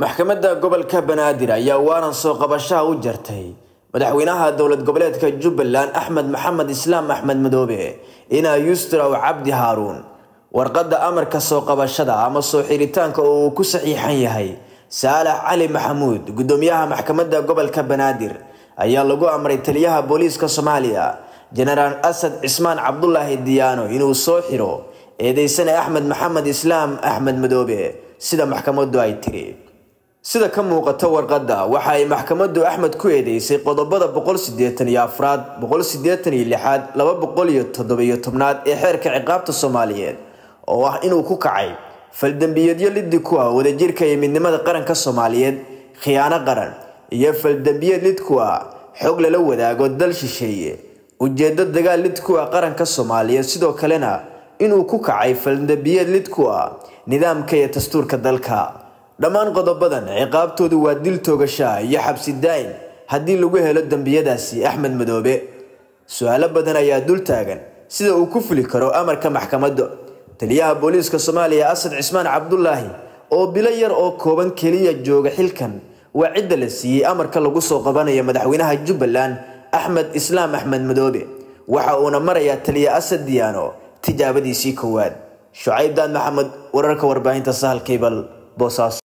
maxkamadda gobolka Banaadir ayaa waaran soo qabashaha u jartay madaxweynaha dowlad goboleedka Jubbaland Axmed Maxamed Islaam Axmed Madoobe ina Yusra oo Cabdi Haruun warqadda amarka soo qabashada ama soo xiritaanka oo ku saxiixan yahay Saalax Cali Maxamuud gudoomiyaha maxkamadda gobolka Banaadir ayaa lagu amray taliyaha booliiska Soomaaliya General Asad Cismaan Cabdullaahi Diyaano inuu soo xiro eedeysana Axmed Maxamed Islaam Axmed Madoobe sida maxkamaddu ay tiri sida ka muuqata warqadda waxa ay maxkamaddu Axmed ku eedeysay qodobada 184 186 217 ee xeerka ciqaabta Soomaaliyeed oo ah inuu ku kacay faldambiyadyo liddi ku ah wadajirka iyo midnimada qaranka Soomaaliyeed khiyaano qaran iyo faldambiyad lid ku ah xog la wadaago dal shisheeye ujeeddo dagaal lid ku ah qaranka Soomaaliyeed sidoo kalena inuu ku kacay faldambiyad lid ku ah nidaamka iyo dastuurka dalka dhamaan qodobadan ciqaabtoodu waa dil toogasho iyo xabsi daayin haddii lagu helo dambiyadaasi Axmed Madoobe su'aalo badan ayaa dul taagan sida uu ku fuli karo amarka maxkamadda taliyaha booliiska Soomaaliya Asad Cismaan Cabdullaahi oo bilo yar oo kooban kaliya jooga xilkan waa cid la siiyay amarka lagu soo qabanayo madaxweynaha Jubbaland Axmed Islaam Axmed Madoobe waxa uu maraya taliya Asad Diyaano tijaabadiisii koowaad Shucayb Daan Maxamed wararka warbaahinta Sahal Cable Boosas